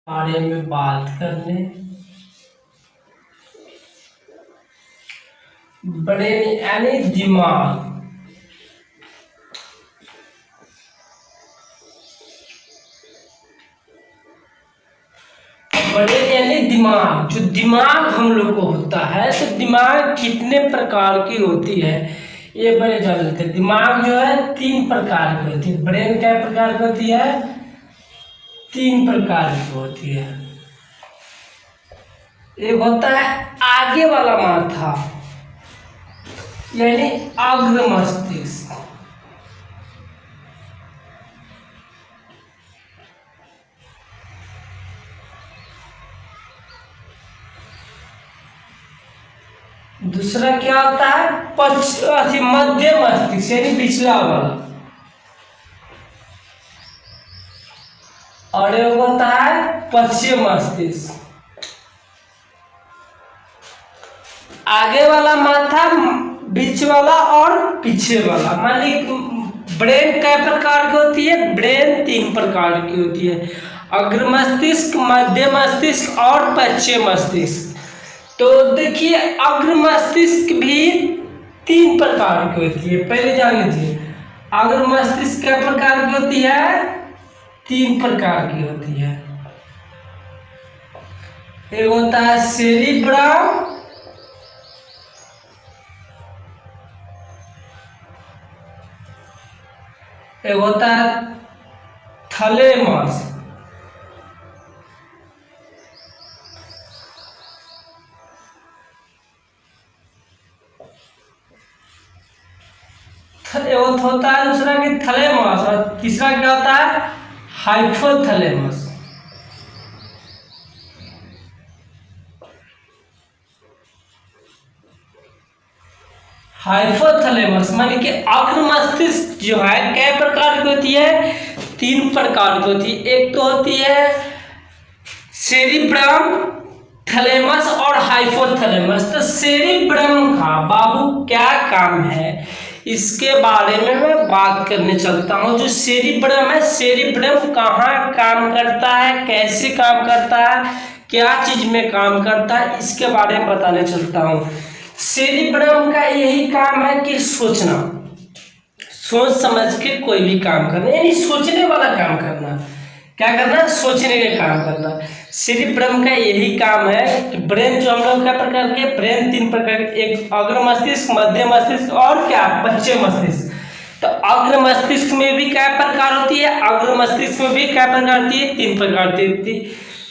बारे में बात करने ब्रेन यानी दिमाग। ब्रेन यानी दिमाग। जो दिमाग हम लोग को होता है, तो दिमाग कितने प्रकार की होती है ये बड़े जान लेते हैं। दिमाग जो है 3 प्रकार की होती है। ब्रेन क्या प्रकार की होती है? 3 प्रकार की होती है। एक होता है आगे वाला माथा यानी अग्र मस्तिष्क। दूसरा क्या होता है? मध्य मस्तिष्क यानी पिछला वाला। और एक होता है पश्चिम मस्तिष्क। आगे वाला माथा, बीच वाला और पीछे वाला। मान ली ब्रेन कै प्रकार की होती है? ब्रेन 3 प्रकार की होती है। अग्र मस्तिष्क, मध्य मस्तिष्क और पश्चिम मस्तिष्क। तो देखिए, अग्र मस्तिष्क भी 3 प्रकार की होती है। पहले जान लीजिए, अग्र मस्तिष्क कै प्रकार की होती है? 3 प्रकार की होती है। एक होता है सेरिब्रम, एक होता है थैलेमस, होता है दूसरा कि थैलेमस, और तीसरा क्या होता है? हाइपोथैलेमस। हाइपोथैलेमस माने कि अग्र मस्तिष्क जो है कै प्रकार की होती है? 3 प्रकार की होती है। एक तो होती है सेरिब्रम, थैलेमस और हाइपोथैलेमस। तो सेरिब्रम का बाबू क्या काम है, इसके बारे में मैं बात करने चलता हूँ। जो सेरिब्रम है, सेरिब्रम कहाँ काम करता है, कैसे काम करता है, क्या चीज में काम करता है, इसके बारे में बताने चलता हूँ। सेरिब्रम का यही काम है कि सोचना, सोच समझ के कोई भी काम करना, यानी सोचने वाला काम करना। क्या करना? सोचने का काम करना। सेरिब्रम का यही काम है कि ब्रेन जो हम लोग क्या प्रकार के? ब्रेन 3 प्रकार के, एक अग्र मस्तिष्क, मध्य मस्तिष्क और क्या? पश्चिम मस्तिष्क। तो अग्र मस्तिष्क में भी क्या प्रकार होती है? अग्र मस्तिष्क में भी क्या प्रकार होती है? 3 प्रकार होती है।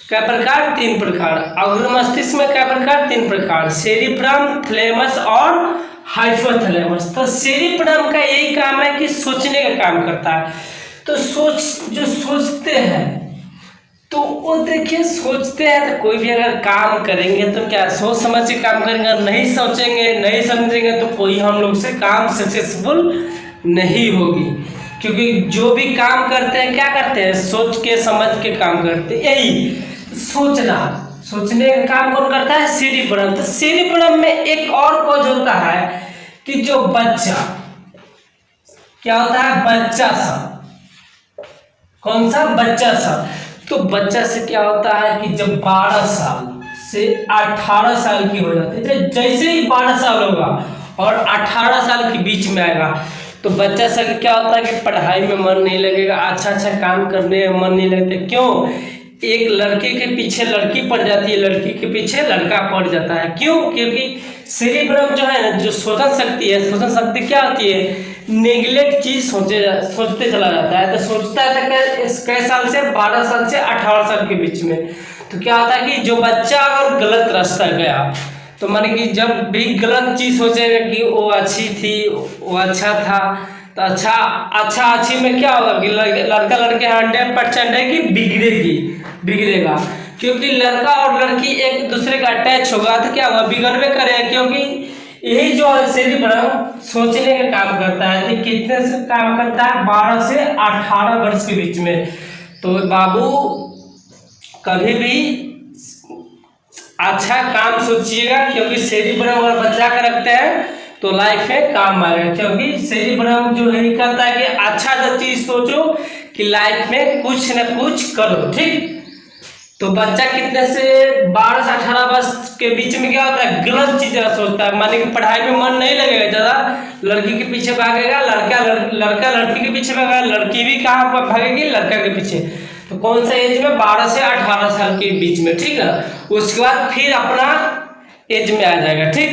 क्या प्रकार? 3 प्रकार। अग्र मस्तिष्क में क्या प्रकार? 3 प्रकार, सेरिब्रम, थैलेमस और हाइपोथैलेमस। तो सेरिब्रम का यही काम है कि सोचने का काम करता है। तो जो सोचते हैं, तो वो देखिए, सोचते हैं तो कोई भी अगर काम करेंगे तो क्या सोच समझ के काम करेंगे। नहीं सोचेंगे, नहीं समझेंगे तो कोई हम लोग से काम सक्सेसफुल नहीं होगी। क्योंकि जो भी काम करते हैं, क्या करते हैं? सोच के समझ के काम करते हैं। यही सोचना, सोचने का काम कौन करता है? सेरिब्रम। तो सेरिब्रम में एक और कॉज होता है कि जो बच्चा, क्या होता है? बच्चा सा। कौन सा? बच्चा सा। तो बच्चा से क्या होता है कि जब 12 साल से 18 साल की हो जाती है, जैसे ही 12 साल होगा और 18 साल के बीच में आएगा, तो बच्चा सा क्या होता है कि पढ़ाई में मन नहीं लगेगा, अच्छा अच्छा काम करने में मन नहीं लगता। क्यों? एक लड़के के पीछे लड़की पड़ जाती है, लड़की के पीछे लड़का पड़ जाता है। क्यों? क्योंकि सेरिब्रम जो है ना, जो सोचन शक्ति है, सोचन शक्ति क्या होती है? नेगलेक्ट चीज सोचते चला जाता है। तो सोचता है कै साल से? 12 साल से 18 साल के बीच में। तो क्या होता है कि जो बच्चा अगर गलत रास्ता गया, तो माने कि जब भी गलत चीज सोचेगा कि वो अच्छी थी, वो अच्छा था, तो अच्छा अच्छी में क्या होगा कि लड़का लड़के 100% है कि बिगड़ेगा। क्योंकि लड़का और लड़की एक दूसरे का अटैच होगा तो क्या होगा? बिगड़वे करेगा। क्योंकि यही जो सेरिब्रम सोचने का काम करता है, कि कितने से काम करता है? 12 से 18 वर्ष के बीच में। तो बाबू कभी भी अच्छा काम सोचिएगा, क्योंकि सेरिब्रम अगर बचा कर रखते हैं तो लाइफ में काम आएगा। क्योंकि सेरिब्रम जो है कहता है कि अच्छा सा चीज सोचो कि लाइफ में कुछ न कुछ करो। ठीक, तो बच्चा कितने से 12 से 18 वर्ष के बीच में क्या होता है, गलत चीजें सोचता है, माने कि पढ़ाई में मन नहीं लगेगा, ज्यादा लड़की के पीछे भागेगा, लड़का लड़की के पीछे भागेगा, लड़की भी कहाँ पर भागेगी, लड़का के पीछे। तो कौन सा एज में, 12 से 18 साल के बीच में, ठीक है। उसके बाद फिर अपना एज में आ जाएगा, ठीक।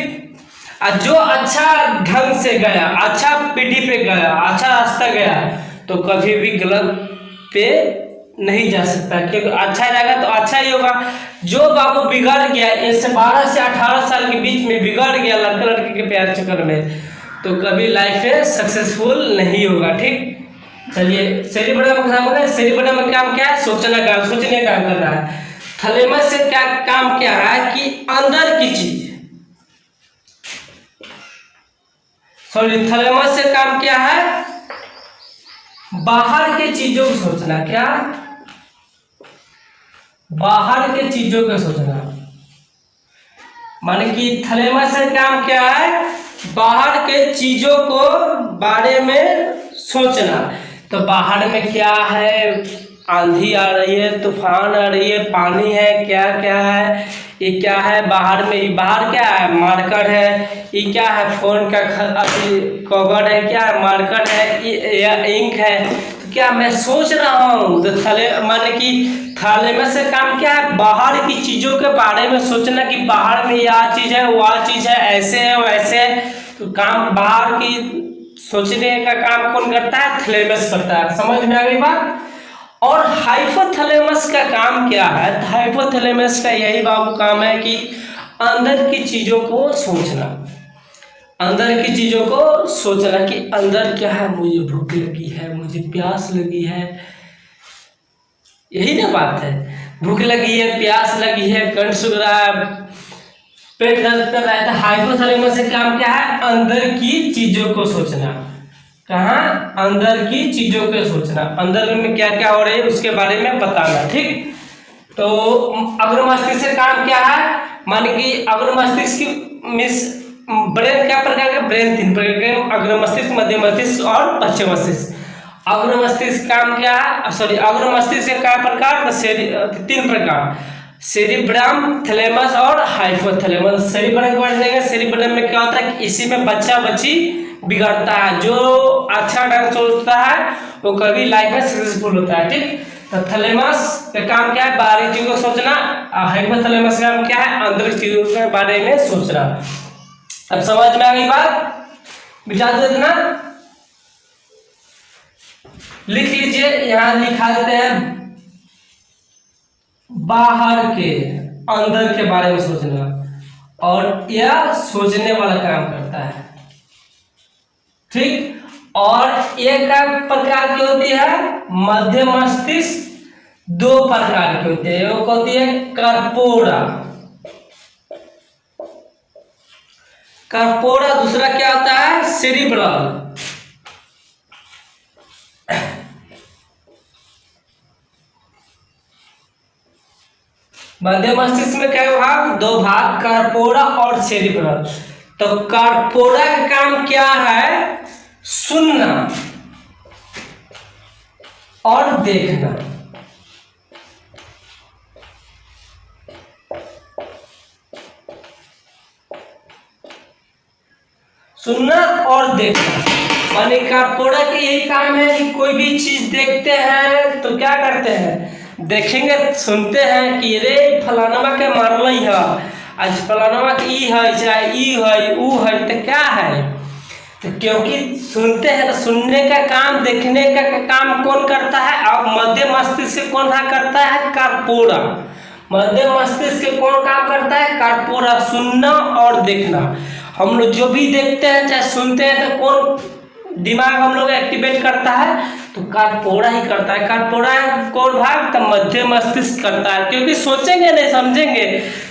और जो अच्छा ढंग से गया, अच्छा पीढ़ी पे गया, अच्छा रास्ता गया, तो कभी भी गलत पे नहीं जा सकता, क्योंकि अच्छा जाएगा तो अच्छा ही होगा। जो बाबू बिगड़ गया, इससे 12 से 18 साल के बीच में बिगड़ गया लड़का लड़की के प्यार चक्कर में, तो कभी लाइफ में सक्सेसफुल नहीं होगा, ठीक। चलिए सेरिब्रम में काम क्या है, सोचने का काम करना है। थैलेमस से क्या काम क्या है कि अंदर की चीज, थैलेमस से काम क्या है, बाहर के चीजों को सोचना, क्या, बाहर के चीजों को सोचना, माने कि थैलेमस से काम क्या है, बाहर के चीजों को बारे में सोचना। तो बाहर में क्या है, आंधी आ रही है, तूफान आ रही है, पानी है, क्या क्या है, ये क्या है, बाहर में, बाहर क्या है, मार्कर है, ये क्या है, फोन का कवर है, क्या है, मार्कर है या इंक है। तो क्या मैं सोच रहा हूँ, तो माने कि थैलेमस से काम क्या है, बाहर की चीजों के बारे में सोचना, कि बाहर में यह चीज है, वह चीज है, ऐसे है वैसे है। तो काम बाहर की सोचने का काम कौन करता है, थैलेमस करता है। समझ में आ गई बात। और हाइपोथैलेमस का काम क्या है, हाइपोथैलेमस का यही बाबू काम है कि अंदर की चीजों को सोचना, अंदर की चीजों को सोचना, कि अंदर क्या है, मुझे भूख लगी है, मुझे प्यास लगी है, यही ना बात है। भूख लगी है, प्यास लगी है, कंठ सूख रहा है, पेट दर्द कर रहा है, तो हाइपोथैलेमस से काम क्या है, अंदर की चीजों को सोचना। कहाँ, अंदर की चीजों को सोचना, अंदर में क्या क्या हो रहा है उसके बारे में बताना, ठीक। तो अग्र मस्तिष्क से काम क्या है, मान कि अग्र मस्तिष्क की मिस ब्रेन क्या प्रकार के, ब्रेन 3 प्रकार के, अग्र मस्तिष्क, मध्य मस्तिष्क और पश्चिम मस्तिष्क। अग्र मस्तिष्क काम क्या है, सॉरी, अग्र मस्तिष्क के क्या प्रकार, 3 प्रकार, सेरिब्रम, थैलेमस और हाइपोथैलेमस। सेरिब्रम के बारे में, सेरिब्रम में क्या होता है कि इसी में बच्चा बच्ची बिगड़ता है, जो अच्छा ढंग सोचता है वो कभी लाइफ में सक्सेसफुल होता है, ठीक। तो थैलेमस का काम क्या है, बाहरी चीजों को सोचना, हाइपोथैलेमस का काम क्या है, अंदर चीजों के बारे में सोचना। अब समझ में आ गई बात, बिठा देना, लिख लीजिए, यहां लिखा देते हैं, बाहर के अंदर के बारे में सोचना, और यह सोचने वाला काम करता है, ठीक। और एक प्रकार की होती है मध्य मस्तिष्क, 2 प्रकार की होती है, एक होती है कर्पोरा, कर्पोरा, दूसरा क्या होता है, सेरिब्रल। मध्य मस्तिष्क में क्या भाग, 2 भाग, कर्पोरा और सेरिब्रल। तो कर्पोरा का काम क्या है, सुनना और देखना, सुनना और देखना, माने कर्पोरा का यही काम है कि कोई भी चीज देखते हैं तो क्या करते हैं, देखेंगे, सुनते हैं कि रे फलानमा के मारल है, आज फलानमा के ई है, चाहे ई है, ऊ है, तो क्या है, तो क्योंकि सुनते हैं, तो सुनने का काम, देखने का काम कौन करता है, अब मध्य मस्तिष्क कौन करता है, कर्पोरा। मध्य मस्तिष्क कौन काम करता है, कर्पोरा, सुनना और देखना। हम लोग जो भी देखते हैं चाहे सुनते हैं, तो कौन दिमाग हम लोग एक्टिवेट करता है, तो कर्पोरा ही करता है। कर्पोरा कौन भाग, तो मध्य मस्तिष्क करता है, क्योंकि सोचेंगे नहीं समझेंगे,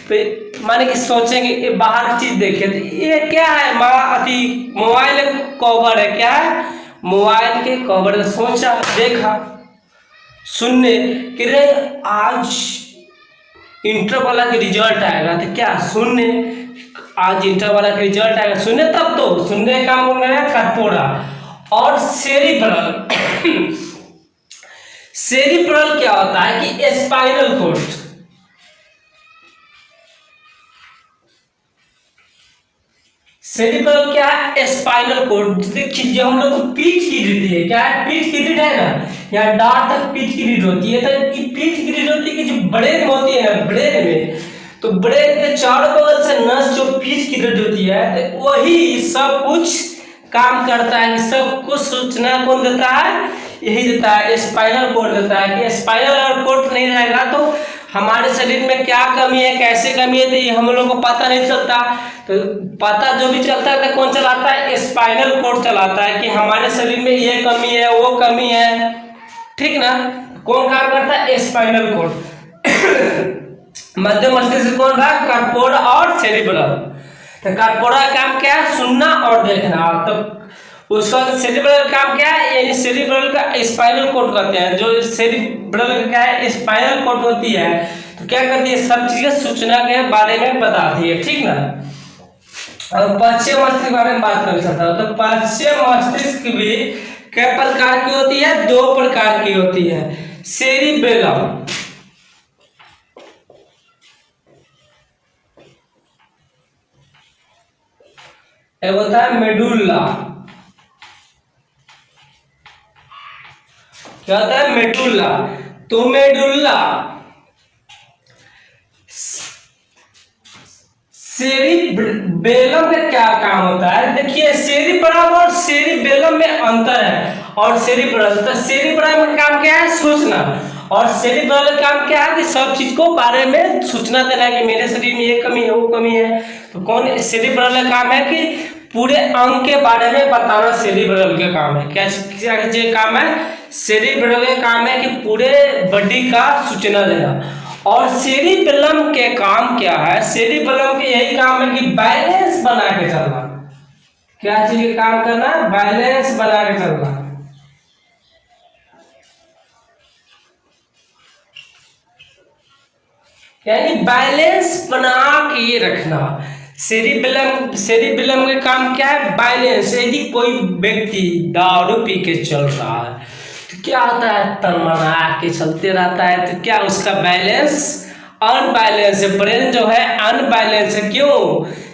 तो माने कि सोचेंगे बाहर की चीज देखे, तो ये क्या है, मोबाइल कवर है, क्या है, मोबाइल के कवर, सोचा, देखा, सुनने कि रे आज इंटर वाला के रिजल्ट आएगा, तो क्या सुनने, आज इंटर वाला के रिजल्ट आएगा, सुनने, तब तो सुनने का काम हो गया कर्पोरा। और सेरिब्रल, सेरिब्रल क्या होता है कि स्पाइनल कोर्ड, सेरिब्रम क्या है? Spinal cord. देखिए जो हम लोग को पीठ की रीढ़ है, क्या है? पीठ की रीढ़ है ना, यहाँ डार तक पीठ की रीढ़ होती है। तो कि पीठ की रीढ़ होती है कि जो ब्रेन होती है ना, ब्रेन में, तो ब्रेन के चारों बगल से नस जो पीठ की रीढ़ होती है, तो वही सब कुछ काम करता है। सब कुछ सूचना कौन देता है? यही देता है, स्पाइनल कॉर्ड देता है। कि स्पाइनल कॉर्ड नहीं रहेगा तो हमारे शरीर में क्या कमी है, कैसे कमी है, तो ये हम लोग को पता नहीं चलता। तो पता जो भी चलता है तो कौन चलाता है? स्पाइनल कॉर्ड चलाता है कि हमारे शरीर में ये कमी है, वो कमी है, ठीक ना। कौन काम करता है? Spinal cord. मध्य मस्तिष्क कौन रहा? कार्पोरा और सेरिब्रम। तो कार्पोरा का काम क्या है? सुनना और देखना। तो उसका सेरिब्रल काम क्या है? यानी सेरिब्रल का स्पाइनल कॉर्ड कहते हैं। जो सेरिब्रल का क्या है? स्पाइनल कॉर्ड होती है, तो क्या करती है? सब चीजें सूचना के बारे में बताती है, ठीक ना। और पश्चिम मस्तिष्क के बारे में बात करना चाहता हूँ। तो पश्चिम मस्तिष्क भी कितने प्रकार की होती है? 2 प्रकार की होती है। सेरिबेलम, एक होता है मेडुल्ला। क्या होता है? मेडुल्ला। तो मेडुल्ला सेरिबेलम का क्या काम होता है? देखिए सेरिब्रम और सेरिबेलम में अंतर है। और सेरिब्रल, तो सेरिब्रम का काम क्या है? सूचना। और सेरिब्रल का काम क्या है? कि सब चीज को बारे में सूचना देना कि मेरे शरीर में ये कमी है, वो कमी है। तो कौन? सेरिब्रल का काम है कि पूरे अंग के बारे में बताना। सेरिब्रल का काम है क्या? क्या काम है? सेरिब्रल का काम है कि पूरे बॉडी का सूचना देना। और सेरिबेलम के काम क्या है? सेरिबेलम के यही काम है कि बैलेंस बना के चलना। क्या चीज का काम करना? बैलेंस बना के चलना। यानी बैलेंस बना के रखना। सेरिबेलम का काम क्या है? बैलेंस। यदि कोई व्यक्ति दारू पी के चल रहा है तो क्या होता है? तड़मड़ा के चलते रहता है। तो क्या उसका बैलेंस अनबैलेंस है? ब्रेन जो है अनबैलेंस है। क्यों?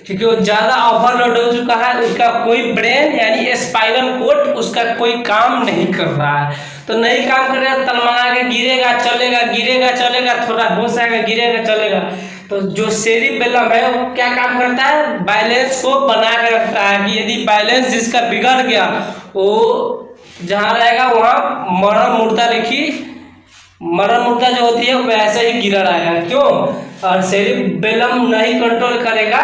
क्योंकि वो ज्यादा ओवरलोड हो चुका है। उसका कोई ब्रेन यानी स्पाइनल कॉर्ड उसका कोई काम नहीं कर रहा है। तो नहीं काम कर रहा है, तड़मड़ा के गिरेगा चलेगा, गिरेगा चलेगा, थोड़ा होश आएगा, गिरेगा चलेगा। तो जो सेरिबेलम है वो क्या काम करता है? बैलेंस को बना के रखता है। कि यदि बैलेंस जिसका बिगड़ गया, वो जहाँ रहेगा वहाँ मरण मुर्दा लिखी, मरण मुर्दा जो होती है वैसे ही गिरा रहेगा। क्यों? और सेरिबेलम नहीं कंट्रोल करेगा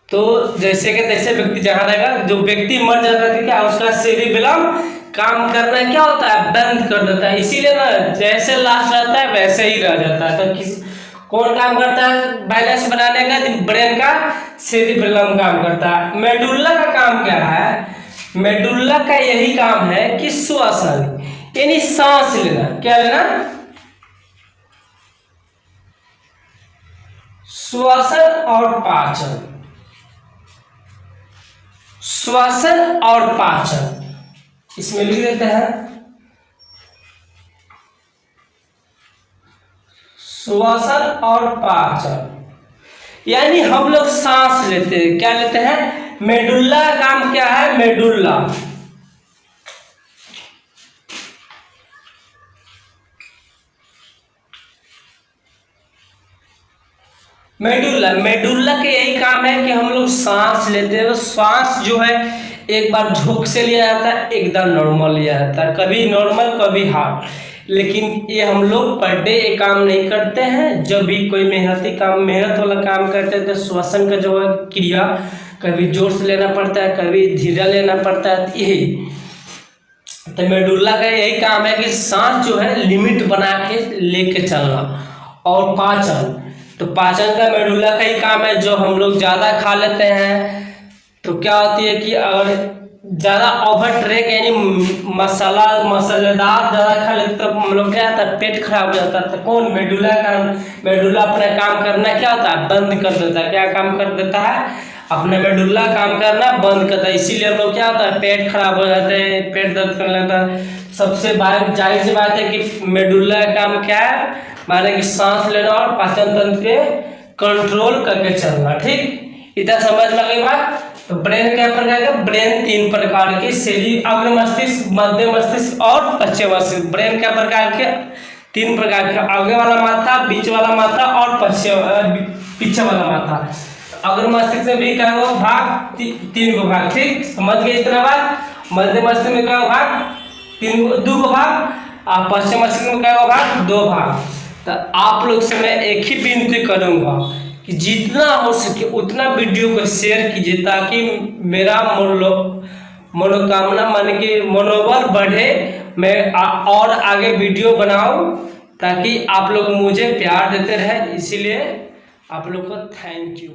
तो जैसे कि तैसे व्यक्ति जहाँ रहेगा, जो व्यक्ति मर जाता है क्या उसका सेरिबेलम काम करना क्या होता है? बंद कर देता है। इसीलिए ना जैसे लास्ट रहता है वैसे ही रह जाता है। तो किस कौन काम करता है बैलेंस बनाने का? ब्रेन का सेरिबेलम काम करता है। मेडुल्ला का काम क्या है? मेडुल्ला का यही काम है कि श्वसन यानी सांस लेना। क्या लेना? श्वसन और पाचन। श्वसन और पाचन इसमें लिख देते हैं। श्वसन और पाचन यानी हम लोग सांस लेते हैं। क्या लेते हैं? मेडुल्ला का काम क्या है? मेडुल्ला मेडुल्ला के यही काम है कि हम लोग सांस लेते हैं। तो सांस जो है एक बार झोंक से लिया जाता है, एकदम नॉर्मल लिया जाता है, कभी नॉर्मल कभी हार्ड। लेकिन ये हम लोग पर डे ये काम नहीं करते हैं। जब भी कोई मेहनत वाला काम करते हैं तो श्वसन का जो है क्रिया कभी जोर से लेना पड़ता है, कभी धीरे लेना पड़ता है। यही तो मेडुल्ला का यही काम है कि सांस जो है लिमिट बना के लेके चलना। और पाचन, तो पाचन का मेडुल्ला का ही काम है। जो हम लोग ज़्यादा खा लेते हैं तो क्या होती है कि अगर ज़्यादा ओवर ट्रेक यानी मसालेदार ज़्यादा खा लेते तो हम लोग क्या होता है? पेट खराब हो जाता है। तो कौन? मेडुल्ला अपना काम करना क्या होता है? बंद कर देता है। क्या काम कर देता है? अपना मेडुल्ला काम करना बंद करता है। इसीलिए हम लोग क्या होता है? पेट खराब हो जाते हैं, पेट दर्द करने लगता है। सबसे जाहिर सी बात है कि मेडुल्ला का काम क्या है? माने कि सांस लेना और पाचन तंत्र के कंट्रोल करके चलना। ठीक, इतना समझ में गई बात। तो ब्रेन क्या प्रकार का, ब्रेन 3 प्रकार के, शरीर, अग्र मस्तिष्क, मध्य मस्तिष्क और पश्चिम मस्तिष्क। ब्रेन क्या प्रकार के, 3 प्रकार के, आगे वाला माथा, बीच वाला माथा और पीछे वाला माथा। अग्र मस्तिष्क में भी क्या होगा भाग, 3 को भाग, ठीक समझ गए इतना बात। मध्य मस्तिष्क में क्या भाग, 2 को भाग, और पश्चिम मस्तिष्क में क्या भाग, 2 भाग। तो आप लोग से मैं एक ही विनती करूंगा कि जितना हो सके उतना वीडियो को शेयर कीजिए, ताकि मेरा मनोकामना मन के मनोबल बढ़े, मैं और आगे वीडियो बनाऊं, ताकि आप लोग मुझे प्यार देते रहे। इसीलिए आप लोग को थैंक यू।